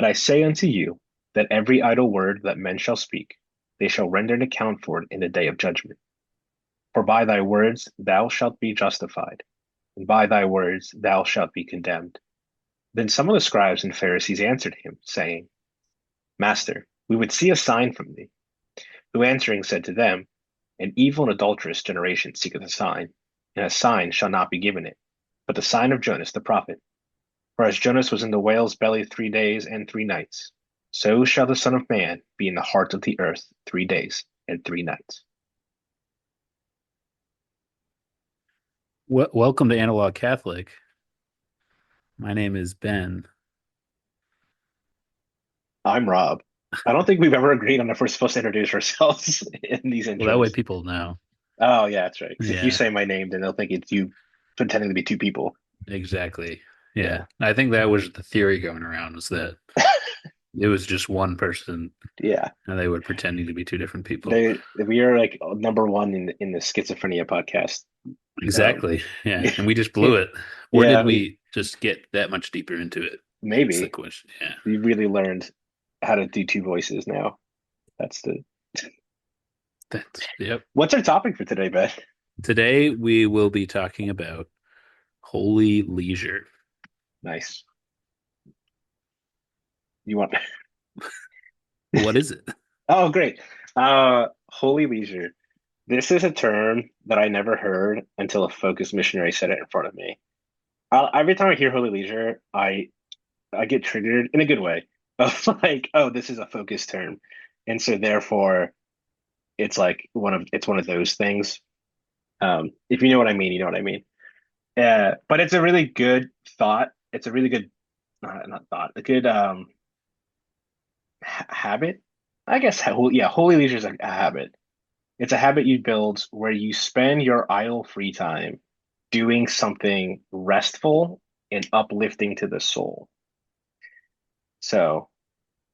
I say unto you that every idle word that men shall speak, they shall render an account for it in the day of judgment. For by thy words thou shalt be justified, and by thy words thou shalt be condemned. Then some of the scribes and Pharisees answered him, saying, Master, we would see a sign from thee. Who answering said to them, An evil and adulterous generation seeketh a sign, and a sign shall not be given it, but the sign of Jonas the prophet. For as Jonas was in the whale's belly 3 days and 3 nights, so shall the Son of Man be in the heart of the earth 3 days and 3 nights. Welcome to Analog Catholic. My name is Ben. I'm Rob. I don't think we've ever agreed on if we're supposed to introduce ourselves in these Well, that way intros. people know. Oh, yeah, that's right. Because if you Yeah, say my name, then they'll think it's you pretending to be two people. exactly. Yeah. Yeah, I think that was the theory going around was that it was just one person Yeah. and they were pretending to be two different people. We are like number one in the schizophrenia podcast. Um, Exactly. Yeah, and we just yeah, blew it. Or did we just get that much deeper into it? That's the maybe question. Yeah. we really learned how to do two voices now. That's the Yep. What's our topic for today, Ben? Today we will be talking about holy leisure. Nice. You want? What is it? Oh, great. Holy leisure. This is a term that I never heard until a focused missionary said it in front of me. Every time I hear holy leisure, I get triggered in a good way of like, oh, this is a focused term, and so therefore it's one of those things. If you know what I mean, you know what I mean. But it's a really good thought. It's a really good, not thought, a good habit. I guess, yeah, holy leisure is a habit. It's a habit you build where you spend your idle free time doing something restful and uplifting to the soul. So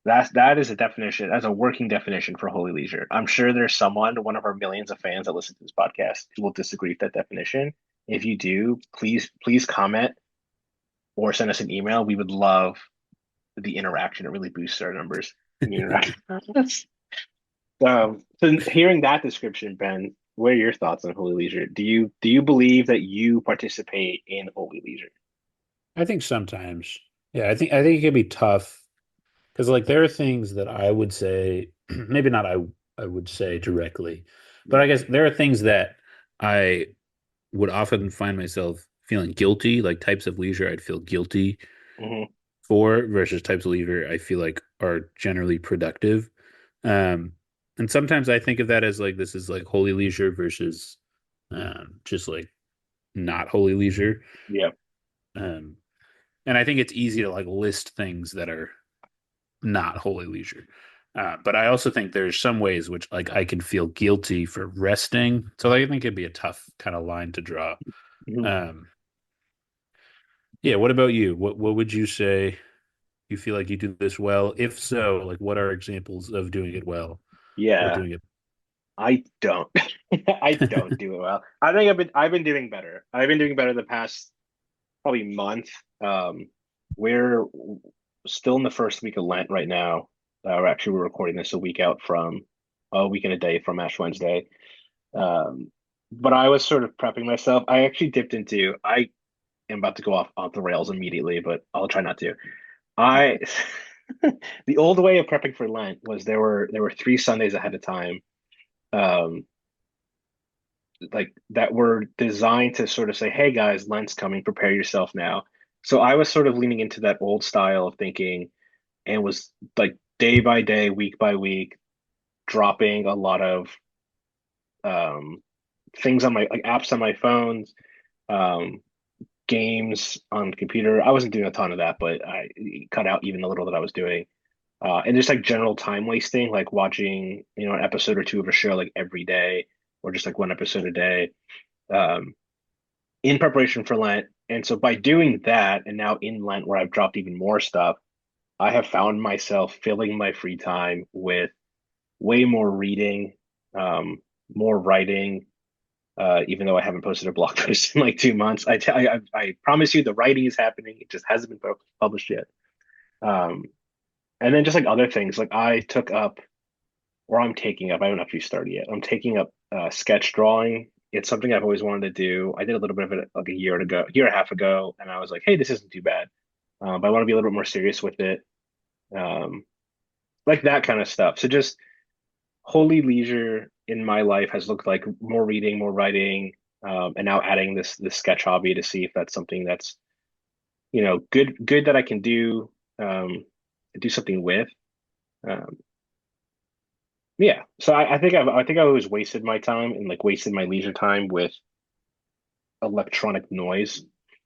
that is a definition, as a working definition for holy leisure. I'm sure there's someone, one of our millions of fans that listen to this podcast, who will disagree with that definition. If you do, please comment or send us an email. We would love the interaction. It really boosts our numbers when you interact. So hearing that description, Ben, what are your thoughts on holy leisure? Do you believe that you participate in holy leisure? I think sometimes. Yeah, I think it can be tough. Because like there are things that I would say, maybe not I would say directly, but Yeah. I guess there are things that I would often find myself feeling guilty, like types of leisure I'd feel guilty Hmm. for versus types of leisure I feel like are generally productive. Um, and sometimes I think of that as like this is like holy leisure versus just like not holy leisure. Yeah. Um, and I think it's easy to like list things that are not holy leisure. But I also think there's some ways which like I can feel guilty for resting. So I think it'd be a tough kind of line to draw. Mhm. Um, yeah, what about you? What would you say you feel like you do this well? If so, like what are examples of doing it well or Yeah. doing it? I don't. I don't do it well. I think I've been doing better. I've been doing better the past probably month. We're still in the first week of Lent right now. We're recording this a week out from a week and a day from Ash Wednesday. Um, but I was sort of prepping myself. I actually dipped into. I am about to go off the rails immediately, but I'll try not to. I the old way of prepping for Lent was there were 3 Sundays ahead of time. Um, like that were designed to sort of say, hey guys, Lent's coming, prepare yourself now. So I was sort of leaning into that old style of thinking and was like day by day, week by week, dropping a lot of um, things on my like apps on my phones, um, games on the computer. I wasn't doing a ton of that, but I cut out even the little that I was doing. And just like general time wasting, like watching, an episode or two of a show like every day, or just like one episode a day. Um, in preparation for Lent. And so by doing that, and now in Lent, where I've dropped even more stuff, I have found myself filling my free time with way more reading, um, more writing. Even though I haven't posted a blog post in like 2 months, I promise you the writing is happening. It just hasn't been published yet. Um, And then just like other things, like I took up, or I'm taking up, I haven't actually started yet. I'm taking up sketch drawing. It's something I've always wanted to do. I did a little bit of it like a year and a half ago, and I was like, hey, this isn't too bad. But I want to be a little bit more serious with it. Um, like that kind of stuff. So just holy leisure in my life has looked like more reading, more writing, and now adding this sketch hobby to see if that's something that's, good that I can do something with. Um, yeah. So I think I've always wasted my time and like wasted my leisure time with electronic noise,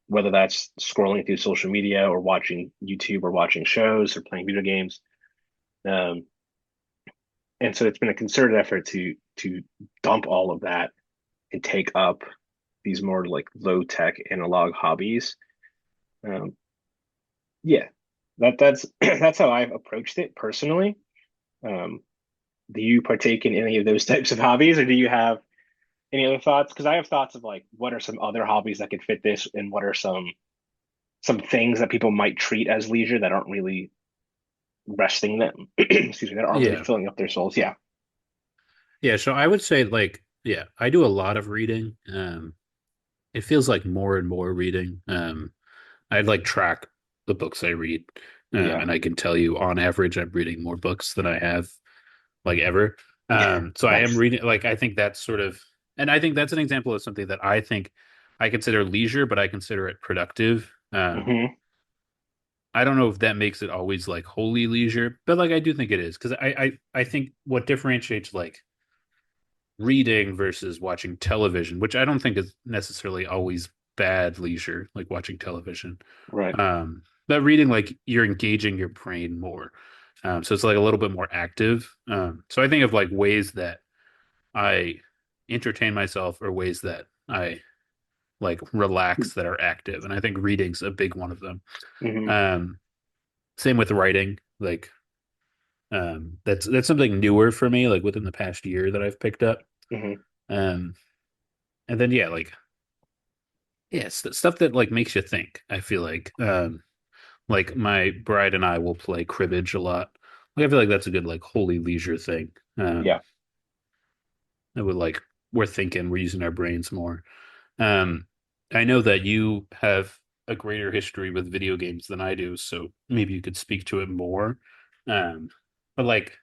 whether that's scrolling through social media or watching YouTube or watching shows or playing video games. Um, and so it's been a concerted effort to dump all of that and take up these more like low tech analog hobbies. Um, yeah, that's that's how I've approached it personally. Um, do you partake in any of those types of hobbies, or do you have any other thoughts? Because I have thoughts of like what are some other hobbies that could fit this, and what are some things that people might treat as leisure that aren't really resting them. Excuse me, that aren't really Yeah. filling up their souls. Yeah. Yeah, so I would say like yeah, I do a lot of reading. It feels like more and more reading. I'd like track the books I read. Yeah. And I can tell you on average I'm reading more books than I have like ever. So I am Nice. reading like I think that's sort of and I think that's an example of something that I think I consider leisure, but I consider it productive. Hmm. I don't know if that makes it always like wholly leisure, but like I do think it is because I think what differentiates like reading versus watching television, which I don't think is necessarily always bad leisure, like watching television. Right. But reading, like you're engaging your brain more. So it's like a little bit more active. So I think of like ways that I entertain myself or ways that I like relax that are active. And I think reading's a big one of them. Hmm. Um, Same with writing. Like that's something newer for me, like within the past year that I've picked up. Hmm. Um, and then yeah, like yeah, it's the stuff that like makes you think. I feel like my bride and I will play cribbage a lot. Like I feel like that's a good like holy leisure thing. Yeah. It would like we're thinking, we're using our brains more. Um, I know that you have a greater history with video games than I do, so maybe you could speak to it more. Um, but like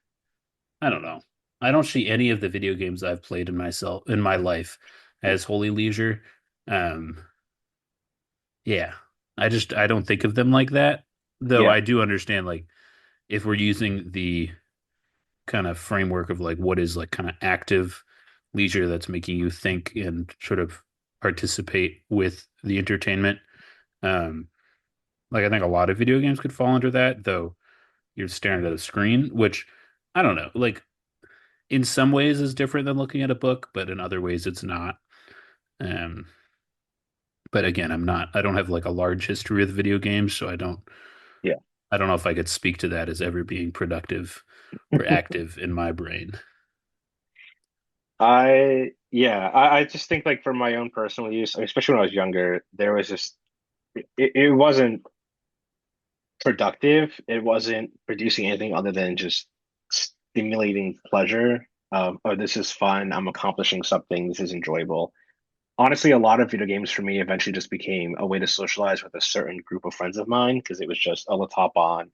I don't know. I don't see any of the video games I've played in my life as holy leisure. Um, Yeah. I don't think of them like that. Though Yeah. I do understand like if we're using the kind of framework of like what is like kind of active leisure that's making you think and sort of participate with the entertainment. Um like I think a lot of video games could fall under that, though you're staring at a screen, which I don't know, like in some ways is different than looking at a book, but in other ways it's not. Um but again, I don't have like a large history with video games, so Yeah. I don't know if I could speak to that as ever being productive or active in my brain. I just think like for my own personal use, especially when I was younger, there was just it wasn't productive. It wasn't producing anything other than just stimulating pleasure. Oh, this is fun. I'm accomplishing something. This is enjoyable. Honestly, a lot of video games for me eventually just became a way to socialize with a certain group of friends of mine because it was just, oh, let's hop on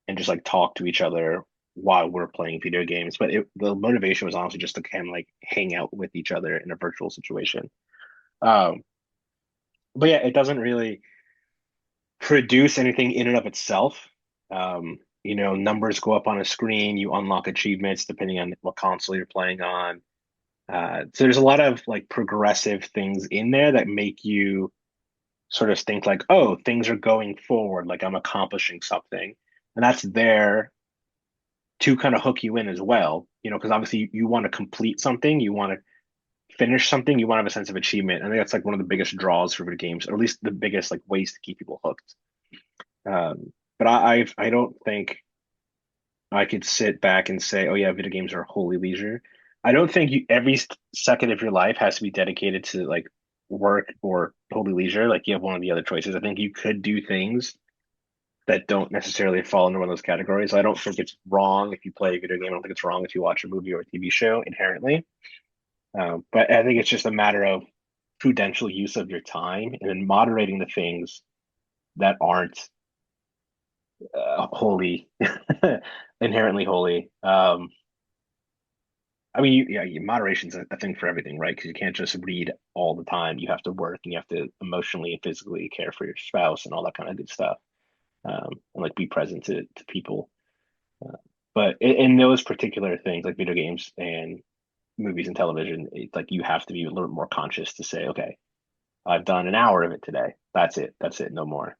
and just like talk to each other while we're playing video games. But the motivation was honestly just to kind of like hang out with each other in a virtual situation. Um, but yeah, it doesn't really produce anything in and of itself. Numbers go up on a screen, you unlock achievements depending on what console you're playing on. So there's a lot of like progressive things in there that make you sort of think like, oh, things are going forward, like I'm accomplishing something. And that's there to kind of hook you in as well, because obviously you want to complete something, you want to finish something, you want to have a sense of achievement. I think that's like one of the biggest draws for video games, or at least the biggest like ways to keep people hooked. But I don't think I could sit back and say, oh yeah, video games are wholly leisure. I don't think every second of your life has to be dedicated to like work or wholly leisure. Like you have one of the other choices. I think you could do things that don't necessarily fall into one of those categories. I don't think it's wrong if you play a video game. I don't think it's wrong if you watch a movie or a TV show inherently. But I think it's just a matter of prudential use of your time and then moderating the things that aren't holy, inherently holy. I mean, moderation's a thing for everything, right? Because you can't just read all the time. You have to work and you have to emotionally and physically care for your spouse and all that kind of good stuff. And like be present to people. Uh, but in those particular things, like video games and movies and television, it's like you have to be a little bit more conscious to say, okay, I've done an hour of it today. That's it. That's it. No more.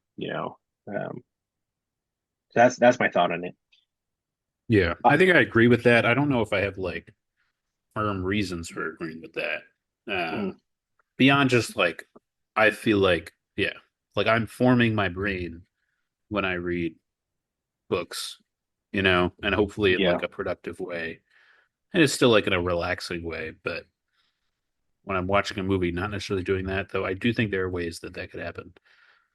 So that's my thought on it. Yeah, Uh, I think I agree with that. I don't know if I have like firm reasons for agreeing with that. mm, Beyond just like, I feel like, yeah, like I'm forming my brain when I read books, and hopefully in yeah. like a productive way. And it's still like in a relaxing way, but when I'm watching a movie, not necessarily doing that, though I do think there are ways that that could happen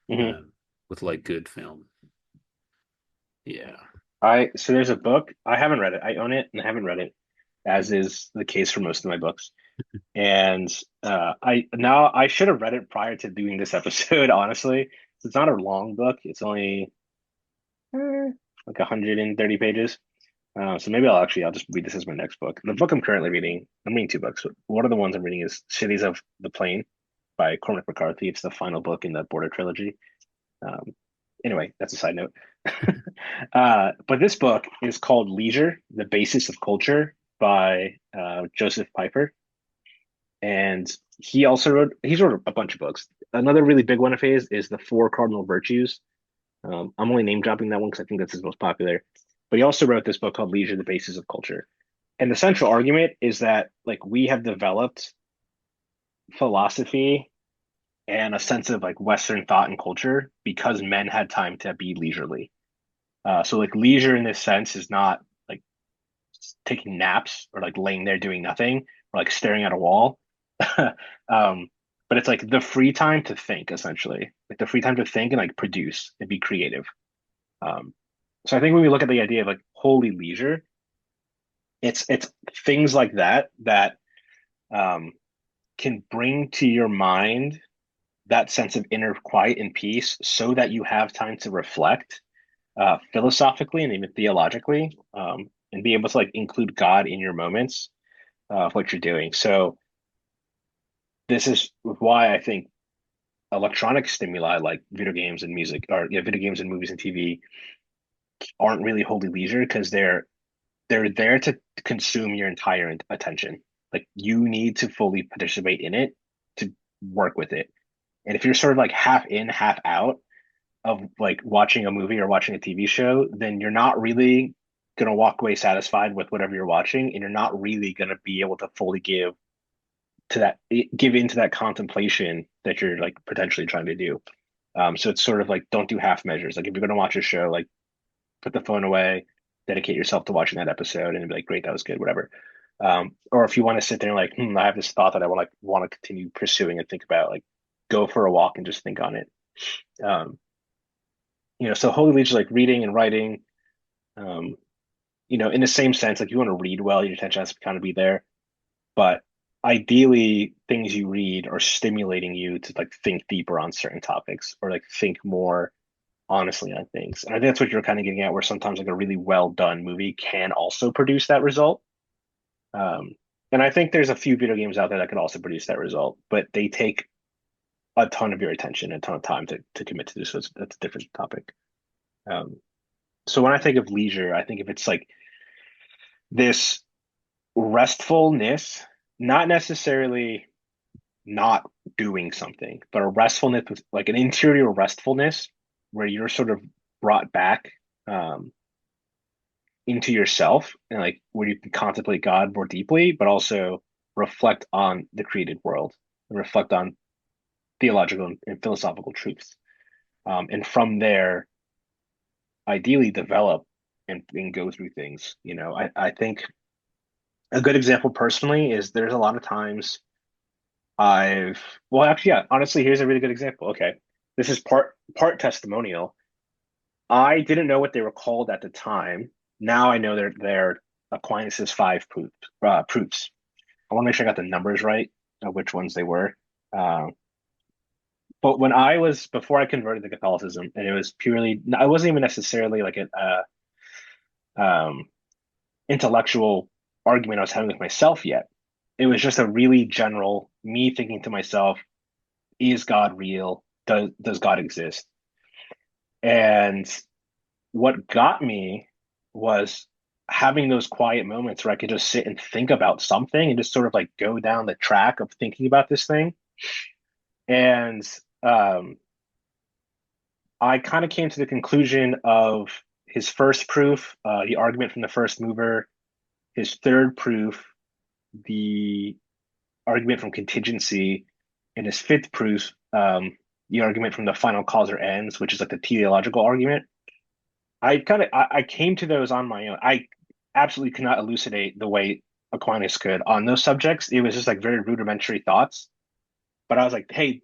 hmm um, with like good film. Yeah. So there's a book. I haven't read it. I own it and I haven't read it, as is the case for most of my books. And I should have read it prior to doing this episode, honestly. It's not a long book. It's only like 130 pages. So maybe I'll just read this as my next book. The book I'm currently reading, I'm reading two books. One of the ones I'm reading is Cities of the Plain by Cormac McCarthy. It's the final book in the Border trilogy. Um, anyway, that's a side note. But this book is called Leisure, The Basis of Culture by Joseph Pieper. And he's wrote a bunch of books. Another really big one of his is The Four Cardinal Virtues. I'm only name dropping that one because I think that's his most popular. But he also wrote this book called Leisure, The Basis of Culture. And the central argument is that like we have developed philosophy and a sense of like Western thought and culture because men had time to be leisurely. So like leisure in this sense is not like taking naps or like laying there doing nothing or like staring at a wall. um, but it's like the free time to think, essentially, like the free time to think and like produce and be creative. Um, so I think when we look at the idea of like holy leisure, it's things like that um, can bring to your mind that sense of inner quiet and peace so that you have time to reflect philosophically and even theologically, and be able to like include God in your moments of what you're doing. So this is why I think electronic stimuli like video games and music, or yeah, video games and movies and TV aren't really holy leisure because they're there to consume your entire attention. Like you need to fully participate in it to work with it. And if you're sort of like half in, half out of like watching a movie or watching a TV show, then you're not really gonna walk away satisfied with whatever you're watching, and you're not really gonna be able to fully give into that contemplation that you're like potentially trying to do. So it's sort of like don't do half measures. Like if you're gonna watch a show, like put the phone away, dedicate yourself to watching that episode, and be like, great, that was good, whatever. Or if you want to sit there and like, I have this thought that I want to continue pursuing and think about, like, go for a walk and just think on it. Um, so holy leisure, like reading and writing, um, in the same sense, like you want to read well, your attention has to kind of be there. But ideally, things you read are stimulating you to like think deeper on certain topics or like think more honestly on things. And I think that's what you're kind of getting at, where sometimes like a really well done movie can also produce that result. Um, and I think there's a few video games out there that can also produce that result, but they take a ton of your attention, a ton of time to commit to this. So that's a different topic. Um, so when I think of leisure, I think if it's like this restfulness, not necessarily not doing something, but a restfulness, like an interior restfulness where you're sort of brought back um, into yourself and like where you can contemplate God more deeply, but also reflect on the created world and reflect on theological and philosophical truths. And from there, ideally develop and go through things. I think a good example personally is there's a lot of times I've, well, actually, yeah, honestly, here's a really good example. Okay. This is part testimonial. I didn't know what they were called at the time. Now I know they're Aquinas's five proofs. I want to make sure I got the numbers right of which ones they were. Uh, but when I was before I converted to Catholicism, and it was purely, I wasn't even necessarily like an intellectual argument I was having with myself yet. It was just a really general me thinking to myself, is God real? Does God exist? And what got me was having those quiet moments where I could just sit and think about something and just sort of like go down the track of thinking about this thing. And um, I kind of came to the conclusion of his first proof, the argument from the first mover, his third proof, the argument from contingency, and his fifth proof, the argument from the final cause or ends, which is like the teleological argument. I came to those on my own. I absolutely could not elucidate the way Aquinas could on those subjects. It was just like very rudimentary thoughts. But I was like, hey,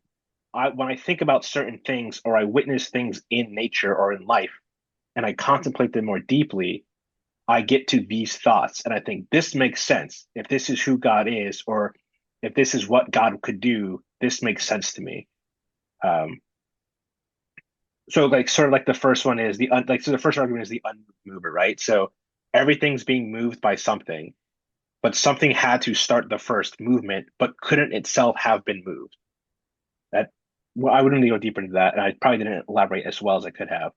when I think about certain things or I witness things in nature or in life and I contemplate them more deeply, I get to these thoughts. And I think this makes sense. If this is who God is, or if this is what God could do, this makes sense to me. Um, so like sort of like the first one is so the first argument is the unmoved mover, right? So everything's being moved by something, but something had to start the first movement, but couldn't itself have been moved. That well, I wouldn't go deeper into that, and I probably didn't elaborate as well as I could have.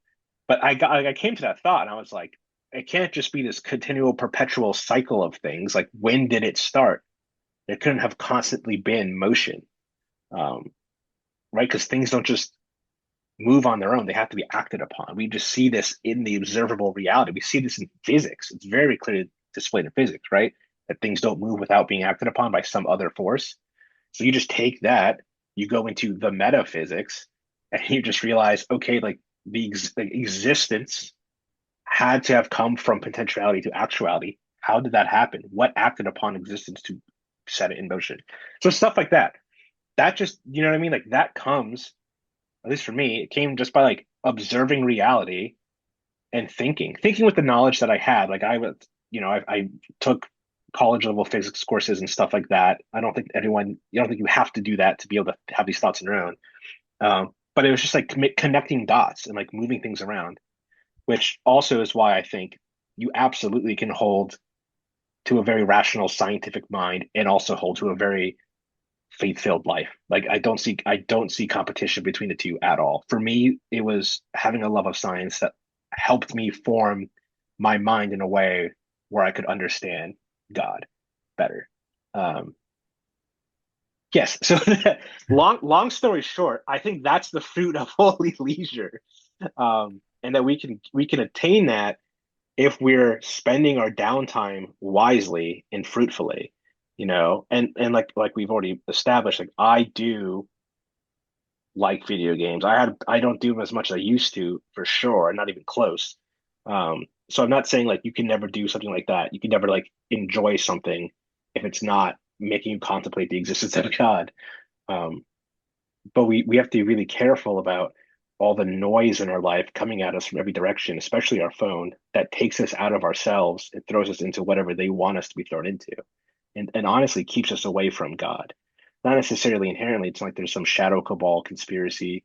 But I came to that thought, and I was like, it can't just be this continual, perpetual cycle of things. Like, when did it start? There couldn't have constantly been motion, um, right? Because things don't just move on their own; they have to be acted upon. We just see this in the observable reality. We see this in physics. It's very clearly displayed in physics, right? That things don't move without being acted upon by some other force. So you just take that, you go into the metaphysics, and you just realize, okay, like the existence had to have come from potentiality to actuality. How did that happen? What acted upon existence to set it in motion? So stuff like that. That just, you know what I mean? Like that comes, at least for me, it came just by like observing reality and thinking with the knowledge that I had. Like I was, I took college level physics courses and stuff like that. I don't think anyone, you don't think you have to do that to be able to have these thoughts on your own. But it was just like connecting dots and like moving things around, which also is why I think you absolutely can hold to a very rational scientific mind and also hold to a very faith-filled life. Like I don't see competition between the two at all. For me, it was having a love of science that helped me form my mind in a way where I could understand God better. Um, yes. So long story short, I think that's the fruit of holy leisure, and that we can attain that if we're spending our downtime wisely and fruitfully, and like we've already established, like I do like video games. I don't do them as much as I used to for sure, not even close. So I'm not saying like you can never do something like that. You can never like enjoy something if it's not making you contemplate the existence of God. Um, but we have to be really careful about all the noise in our life coming at us from every direction, especially our phone, that takes us out of ourselves and throws us into whatever they want us to be thrown into, and honestly keeps us away from God. Not necessarily inherently, it's like there's some shadow cabal conspiracy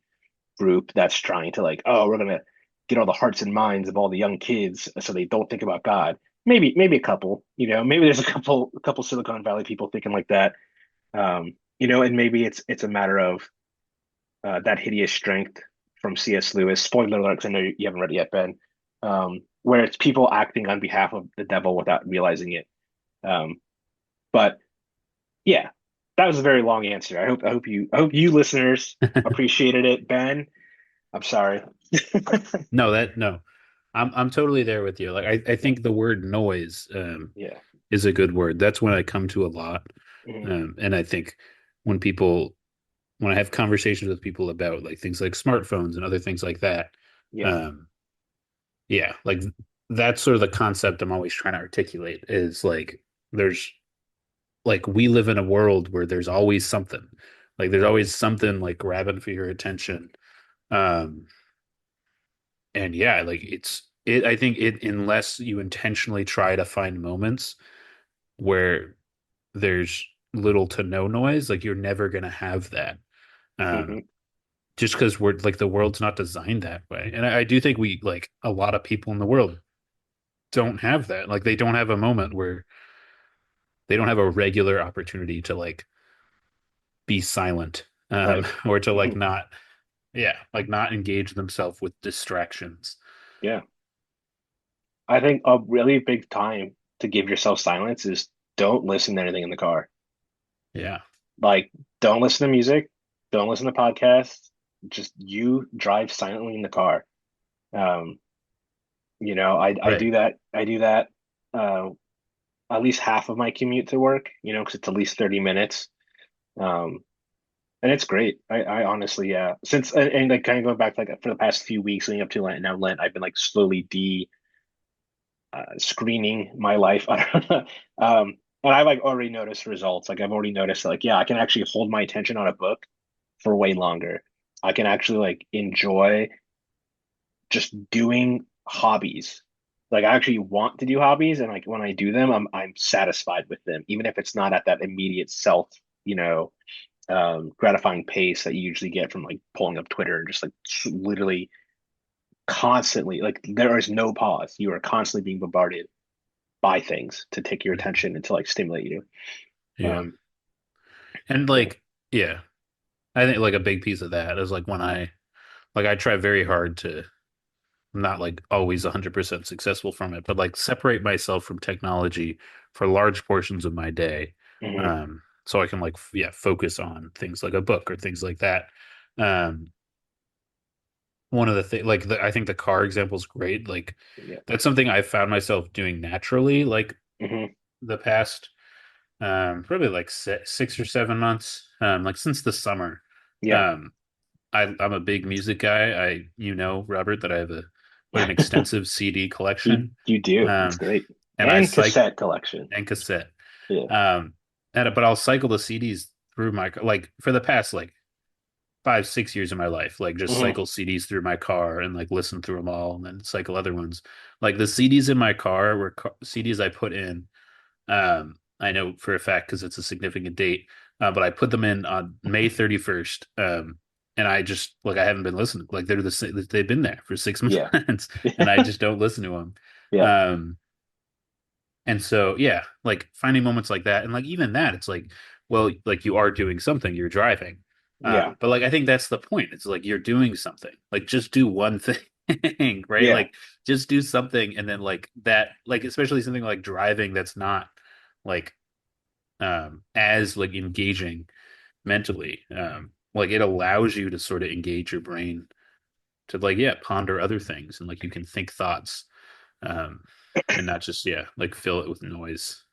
group that's trying to like, oh, we're gonna get all the hearts and minds of all the young kids so they don't think about God. Maybe a couple, maybe there's a couple Silicon Valley people thinking like that. And maybe it's a matter of that hideous strength from C.S. Lewis. Spoiler alert, 'cause I know you haven't read it yet, Ben. Where it's people acting on behalf of the devil without realizing it. Um, but yeah, that was a very long answer. I hope you listeners appreciated it, Ben. I'm sorry. No, I'm totally there with you. Like I Yeah, think the word noise yeah, is a good word. That's when I come to a lot. mhm, And I think when when I have conversations with people about like things like smartphones and other things like that, yeah, um, yeah, like that's sort of the concept I'm always trying to articulate is like there's like we live in a world where there's always something. Like there's always something like grabbing for your attention. Um, and yeah, like I think it unless you intentionally try to find moments where there's little to no noise, like you're never gonna have that. Um, Hmm. just because we're like the world's not designed that way. And I do think we like a lot of people in the world don't have that. Like they don't have a moment where they don't have a regular opportunity to like be silent, Right. or to like Hmm. not, yeah, like not engage themselves with distractions. Yeah. I think a really big time to give yourself silence is don't listen to anything in the car. Yeah, Like, don't listen to music, don't listen to podcasts. Just you drive silently in the car. Um, I right. do that. I do that uh, at least half of my commute to work, because it's at least 30 minutes. Um, and it's great. I honestly, yeah. And like kind of going back, like for the past few weeks leading up to Lent and now Lent, I've been like slowly screening my life. And I like already noticed results. Like I've already noticed, like, yeah, I can actually hold my attention on a book for way longer. I can actually like enjoy just doing hobbies. Like I actually want to do hobbies, and like when I do them, I'm satisfied with them, even if it's not at that immediate self, you know, gratifying pace that you usually get from like pulling up Twitter and just like literally constantly, like there is no pause. You are constantly being bombarded by things to take your attention and to like stimulate you. Yeah. Um, And yeah. like, yeah, I think like a big piece of that is like when I try very hard to, I'm not like always 100% successful from it, but like separate myself from technology for large portions of my day. Hmm. So I can like, yeah, focus on things like a book or things like that. Um, one of the things, like I think the car example is great. Like Yeah. that's something I found myself doing naturally, like Hmm. the past, probably like 6 or 7 months, like since the summer. Yeah. Um, I'm a big music guy. Robert, that I have quite an extensive CD You collection, you do. It's um, great. and I And cycle cassette collection. and cassette. Yeah. Um, but I'll cycle the CDs through my like for the past like 5, 6 years of my life, like just Hmm. cycle CDs through my car and like listen through them all, and then cycle other ones. Like the CDs in my car were CDs I put in. I know for a fact because it's a significant date, but I put them in on May 31st. And I just like I haven't been listening. Like they've been there for 6 Yeah. months, and I just don't listen to them. Yeah. Um, and so yeah, like finding moments like that, and like even that, it's like, well, like you are doing something, you're driving. Yeah. But like I think that's the point. It's like you're doing something. Like just do one thing, right? Yeah. Like just do something, and then like that, like especially something like driving that's not like as like engaging mentally. Like it allows you to sort of engage your brain to like yeah, ponder other things, and like you can think thoughts, um and not just yeah, like fill it with noise.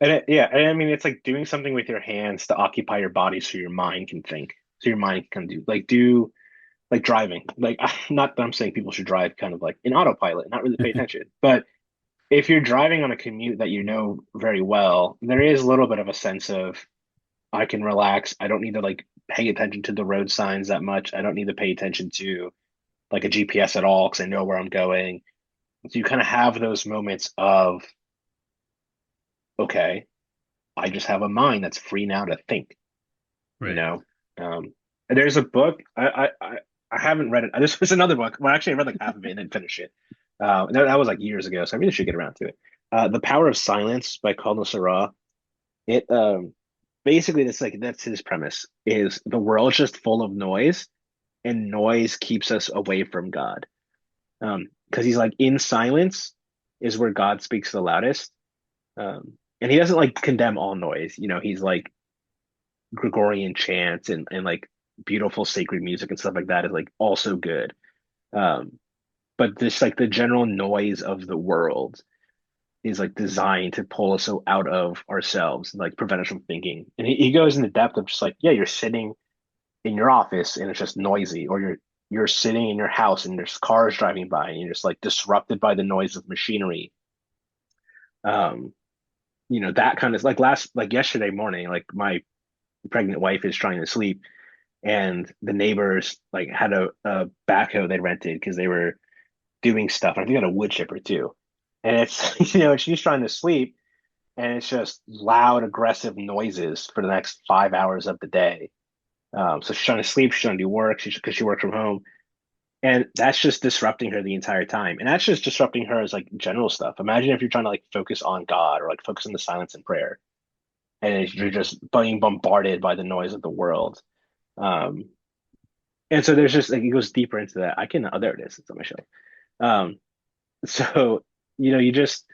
Yeah, and I mean it's like doing something with your hands to occupy your body so your mind can think. So your mind can do like driving. Like not that I'm saying people should drive kind of like in autopilot, not really pay attention. But if you're driving on a commute that you know very well, there is a little bit of a sense of I can relax. I don't need to like pay attention to the road signs that much. I don't need to pay attention to like a GPS at all because I know where I'm going. So you kind of have those moments of, okay, I just have a mind that's free now to think, you Right. know? And there's a book, I haven't read it. There's another book. Well, actually, I read like half of it and didn't finish it. And that was like years ago, so I really should get around to it. The Power of Silence by Caldwell Sarah. It basically that's his premise is the world's just full of noise and noise keeps us away from God. Because he's like in silence is where God speaks the loudest. And he doesn't like condemn all noise. He's like Gregorian chants and like beautiful sacred music and stuff like that is like also good. Um, but this like the general noise of the world is like designed to pull us so out of ourselves and like prevent us from thinking. And he goes into depth of just like, yeah, you're sitting in your office and it's just noisy, or you're sitting in your house and there's cars driving by and you're just like disrupted by the noise of machinery. Um, that kind of like yesterday morning, like my pregnant wife is trying to sleep and the neighbors like had a backhoe they rented because they were doing stuff. I think I got a wood chipper too. And it's, she's trying to sleep and it's just loud, aggressive noises for the next 5 hours of the day. So she's trying to sleep, she's trying to do work, because she works from home. And that's just disrupting her the entire time. And that's just disrupting her as like general stuff. Imagine if you're trying to like focus on God or like focus on the silence and prayer, and you're just being bombarded by the noise of the world. Um, and so there's just like it goes deeper into that. Oh, there it is. It's on my shelf. Um, so you just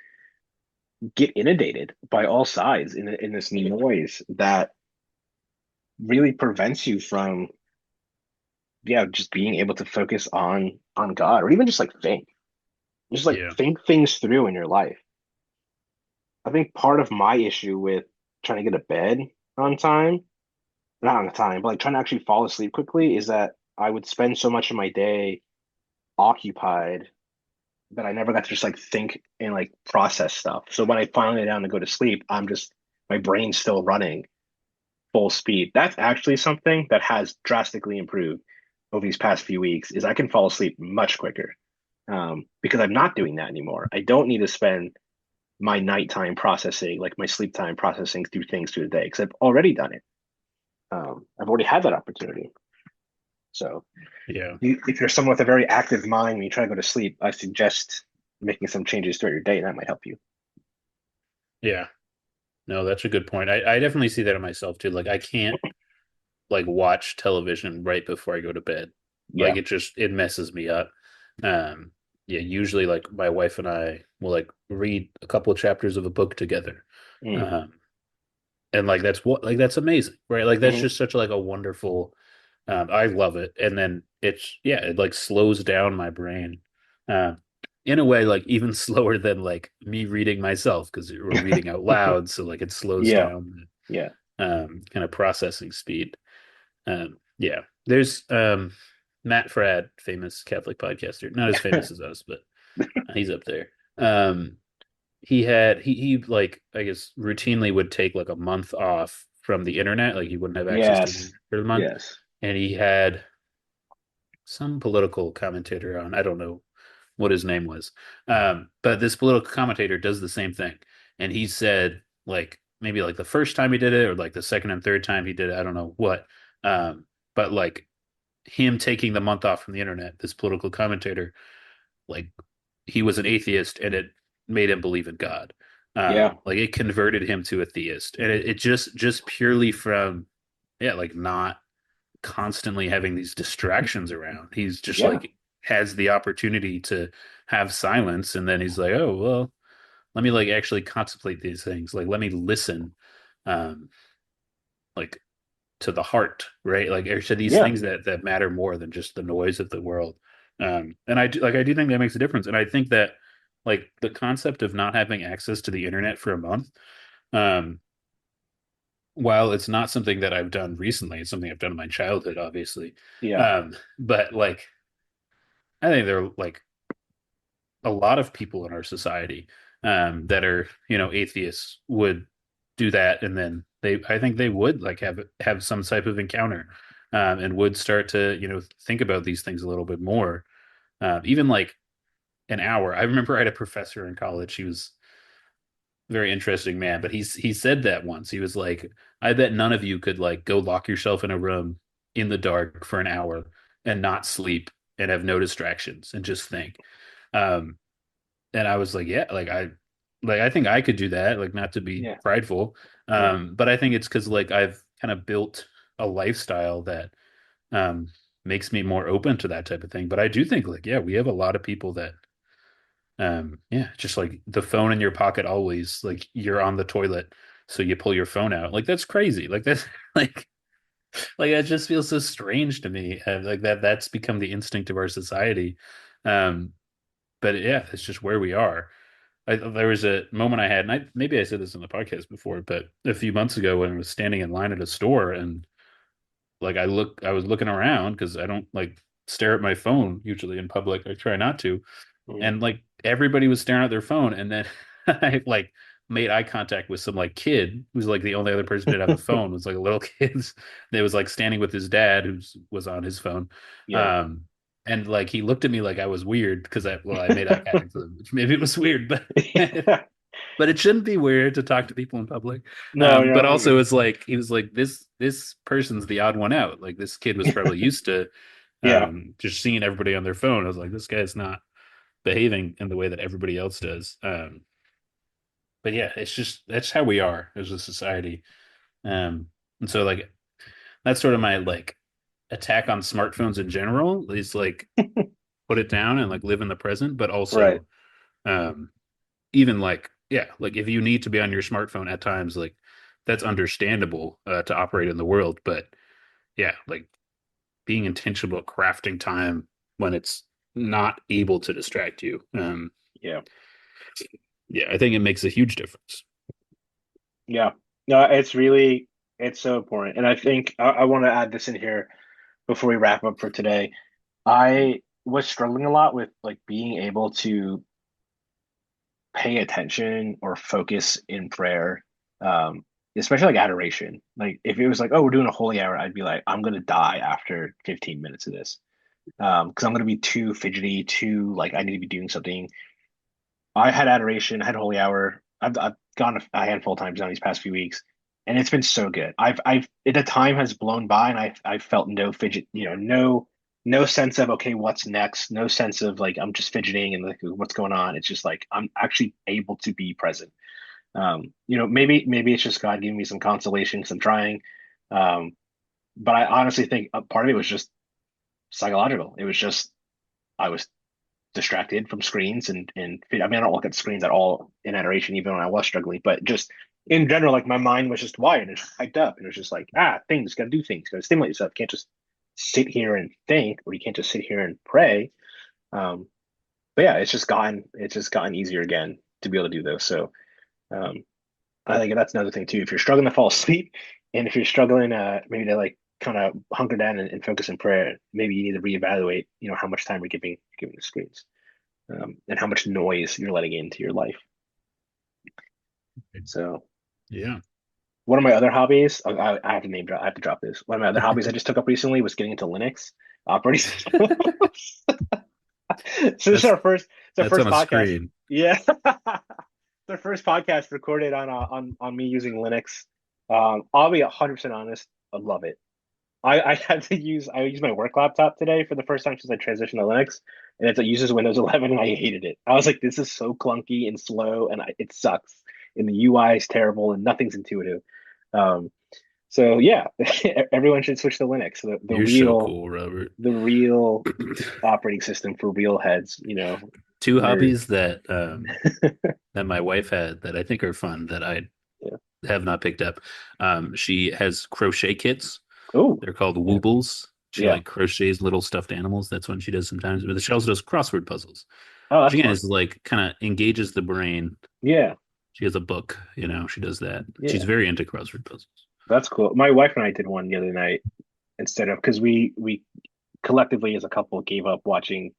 get inundated by all sides in this noise that really prevents you from, yeah, just being able to focus on God, or even just like Yeah. think things through in your life. I think part of my issue with trying to get to bed on time, not on time, but like trying to actually fall asleep quickly, is that I would spend so much of my day occupied that I never got to just like think and like process stuff. So when I finally lay down to go to sleep, my brain's still running full speed. That's actually something that has drastically improved over these past few weeks, is I can fall asleep much quicker, because I'm not doing that anymore. I don't need to spend my nighttime processing, like my sleep time processing through things through the day, because I've already done it. I've already had that opportunity. So Yeah. if you're someone with a very active mind when you try to go to sleep, I suggest making some changes throughout your day, and that might help you. Yeah. No, that's a good point. I definitely see that in myself too. Like I can't like watch television right before I go to bed. Like Yeah. it messes me up. Um, yeah, usually like my wife and I will like read a couple of chapters of a book together. Mm. Um, and like that's amazing, right? Like that's Hmm. just such like a wonderful I love it. And then it like slows down my brain. Um, in a way like even slower than like me reading myself because we're reading out loud, so like it slows Yeah. down Yeah. kind of processing speed. Yeah. There's Matt Fradd, famous Catholic podcaster, not as famous as us, but he's up there. Um, he like I guess routinely would take like a month off from the internet, like he wouldn't have access to the Yes. internet for the month, Yes. and he had some political commentator on. I don't know what his name was, but this political commentator does the same thing, and he said like maybe like the first time he did it, or like the second and third time he did it, I don't know what, but like him taking the month off from the internet, this political commentator, like he was an atheist and it made him believe in God. Yeah. Like it converted him to a theist. And it just purely from yeah, like not constantly having these distractions around. He's just Yeah. like has the opportunity to have silence and then he's like, oh well, let me like actually contemplate these things. Like let me listen um like to the heart, right? Like or to these Yeah. things that matter more than just the noise of the world. And I do think that makes a difference. And I think that like the concept of not having access to the internet for a month, um, while it's not something that I've done recently, it's something I've done in my childhood, obviously. Yeah. But like I think there are like a lot of people in our society that are, atheists would do that, and then I think they would like have some type of encounter, and would start to, think about these things a little bit more. Even like an hour. I remember I had a professor in college. He was a very interesting man, but he said that once. He was like, "I bet none of you could like go lock yourself in a room in the dark for an hour and not sleep and have no distractions and just think." Um, and I was like, yeah, like I think I could do that, like not to be Yeah. prideful. Yeah. But I think it's because like I've kind of built a lifestyle that um makes me more open to that type of thing. But I do think like, yeah, we have a lot of people that yeah, just like the phone in your pocket always, like you're on the toilet, so you pull your phone out. Like that's crazy. Like that's like like that just feels so strange to me. Like that's become the instinct of our society. Um, but yeah, it's just where we are. There was a moment I had, and maybe I said this in the podcast before, but a few months ago when I was standing in line at a store and like I was looking around because I don't like stare at my phone usually in public. I try not to, Mm. and like everybody was staring at their phone, and then I like made eye contact with some like kid who's like the only other person who didn't have a phone, was like a little kid that was like standing with his dad who was on his phone. Yeah. Um, And like he looked at me like I was weird because I made eye contact with him, which maybe it was weird, but but it shouldn't be weird to talk to people in public. No, you're But all also good. it's like he was like this person's the odd one out. Like this kid was probably used to Yeah, just seeing everybody on their phone. I was like, this guy's not behaving in the way that everybody else does. But yeah, it's just that's how we are as a society. And so like that's sort of my like attack on smartphones in general is like put it down and like live in the present, but right. also um even like yeah, like if you need to be on your smartphone at times, like that's understandable to operate in the world. But yeah, like being intentional about crafting time when it's not able to distract you. Yeah, Yeah, I think it makes a huge difference. yeah. No, it's so important. And I think I want to add this in here before we wrap up for today. I was struggling a lot with like being able to pay attention or focus in prayer, um, especially like adoration. Like if it was like, oh, we're doing a holy hour, I'd be like, I'm gonna die after 15 minutes of this. Because I'm gonna be too fidgety, too like I need to be doing something. I had adoration, I had holy hour. I've gone a handful of times now these past few weeks, and it's been so good. I've the time has blown by, and I've felt no fidget, no sense of okay, what's next, no sense of like I'm just fidgeting and like what's going on. It's just like I'm actually able to be present. Maybe it's just God giving me some consolation because I'm trying. Um, but I honestly think a part of it was just psychological. It was just I was distracted from screens and I mean I don't look at screens at all in adoration even when I was struggling, but just in general, like my mind was just wired and hyped up and it was just like things, gotta do things, gotta stimulate yourself. You can't just sit here and think, or you can't just sit here and pray. Um, but yeah, it's just gotten easier again to be able to do those. So um, I think that's another thing too. If you're struggling to fall asleep, and if you're struggling maybe to like kind of hunker down and focus in prayer, maybe you need to reevaluate, how much time we're giving the screens, and how much noise you're letting into your life. So Yeah. one of my other hobbies, I have to name drop, I have to drop this. One of my other hobbies I just took up recently was getting into Linux operating system. So this is That's our that's first on a podcast. screen. Yeah, the first podcast recorded on me using Linux. I'll be 100% honest, I love it. I had to use I used my work laptop today for the first time since I transitioned to Linux, and it uses Windows 11, and I hated it. I was like, this is so clunky and slow, and it sucks. And the UI is terrible, and nothing's intuitive. Um, so yeah, everyone should switch to Linux. The You're so real cool, Robert. the real operating system for real heads. Two Nerds. hobbies that my wife had that I think are fun that I Yeah. have not picked up. She has crochet kits. Oh, They're called yeah, woobles. She yeah. like crochets little stuffed animals. That's when she does sometimes. But she also does crossword puzzles, Oh, which that's again fun. is like kind of engages the brain. Yeah, She has a book, she does that. She's yeah. very into crossword puzzles. That's cool. My wife and I did one the other night instead of because we collectively as a couple gave up watching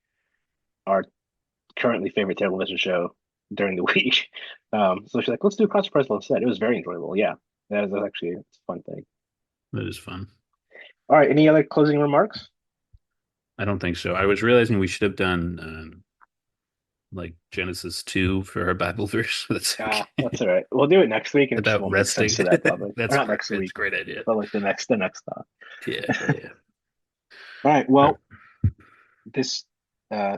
our currently favorite television show during the week. So she's like, let's do Cross Puzzle instead. It was very enjoyable. Yeah, that is actually it's a fun thing. That is fun. All right, any other closing remarks? I don't think so. I was realizing we should have done like Genesis 2 for our Bible verse. That's That's okay. all right. We'll do it next week, and it just About won't make sense resting. to that public. Or That's not great. next That's a week, great idea. but like the next thought. Yeah, yeah. All right. All right. Well, this uh,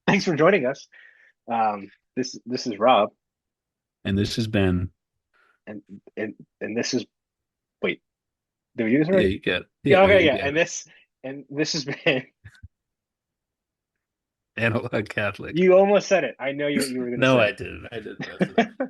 thanks for joining us. This is Rob, And this has been, and and this is wait. Did we do this yeah, right? you got, yeah, Yeah. Okay. you Yeah. got And this has been. Analog Catholic. You almost said it. I know you were going to No, say I it. didn't. I didn't mess it up.